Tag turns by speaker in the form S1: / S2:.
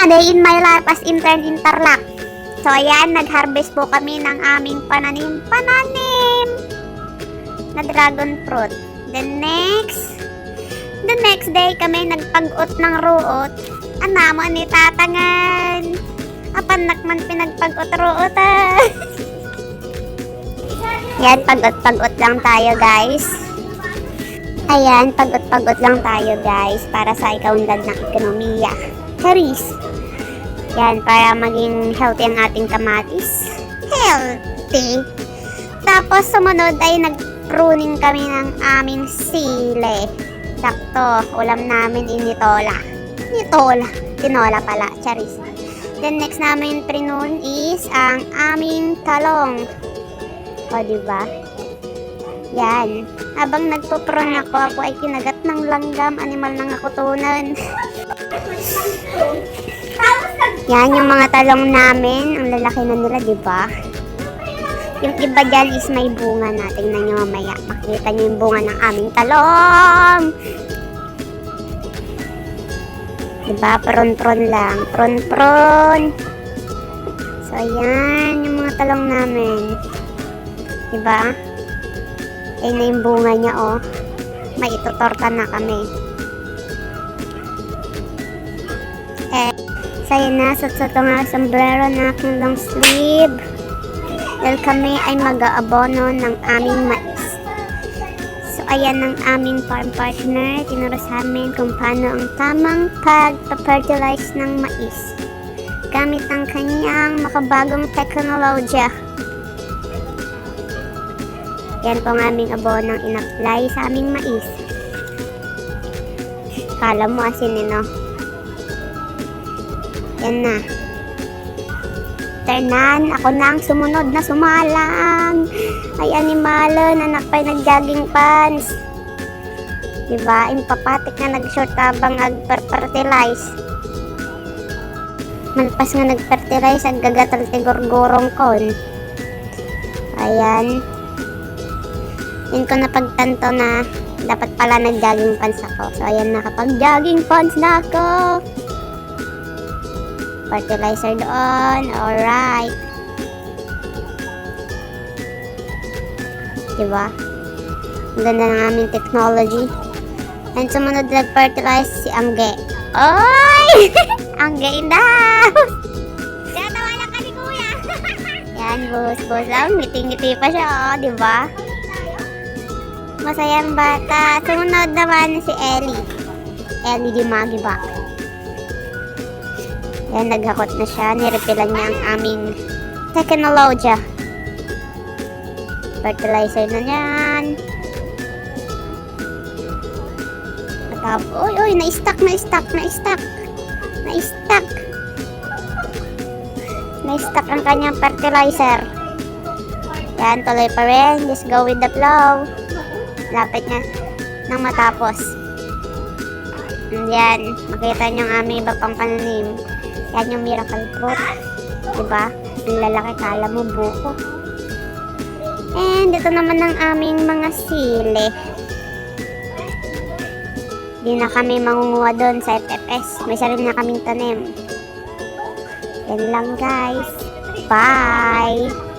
S1: A day in my life as intern Interlock. So ayan, nag-harvest po kami ng aming pananim na dragon fruit. The next day kami nagpag-ot ng ruot. Anamo ni tatangan. Apanak man pinagpag-ot ruot Yan, pag-ot lang tayo guys. Ayan, pag-ot lang tayo guys para sa ikaunlad ng ekonomiya. Charis. Yan, para maging healthy ang ating kamatis. Healthy. Tapos sumunod ay nag-pruning kami ng aming sile. Sakto, ulam namin initola. Tinola pala, charis. Then next namin prinun is ang aming talong. O, diba? Yan. Habang nagpo-prune ako ay kinagat ng langgam. Animal ng akutunan. Yan, yung mga talong namin. Ang lalaki na nila, diba? Yung iba dyan is may bunga na. Tingnan nyo mamaya. Makikita nyo yung bunga ng aming talong. Diba? Prune lang. Prune. So, yan. Yung mga talong namin. Diba? Ayun na yung bunga niya, oh. May itutorta na kami. So, yun na. Sot-sot nga sombrero na aking long sleeve. Dahil kami ay mag-aabono ng aming mais. So, ayan ang aming farm partner. Tinuro sa amin kung paano ang tamang pag-fertilize ng mais. Gamit ang kanyang makabagong teknolohiya. Yan po ang aming abonong in-apply sa aming mais. Kala mo asin no? Yan na. Ternan, ako na ang sumunod na sumalang. Ay animalon, anak pa'y nag-jogging pants. Diba? Impapatik na nag-short habang ag-fertilize. Malpas nga nag-fertilize, ag-gagatal tigor-gorong kon. Ayan. Yun ko napagtanto na dapat pala nag-jogging pants ako. So, ayan, nakapag-jogging pants na ako. Fertilizer doon. Alright. Diba? Ang ganda ng aming technology. And sumunod nag-fertilize si Angge. Oy! Angge in the house! Tinatawa lang ka ni Kuya. Yan, boss. Ngiti-ngiti pa siya, oh. Diba? Masayang bata. Sumunod naman si Ellie. Ellie di Magiba. Yan, naghakot na siya. Nirepilan niya ang aming technology. Fertilizer na yan. At uy, na-stuck. Na-stuck ang kanyang fertilizer. Yan, tuloy pa rin. Just go with the flow. Lapit niya nang matapos. Yan, makita niyo ang aming iba pang pananim. Yan yung miracle fruit. Diba? Ang lalaki, kala mo buko. And ito naman ang aming mga sili. Hindi na kami mangunguha doon sa FFS. May sarili na kaming tanim. Yan lang guys. Bye!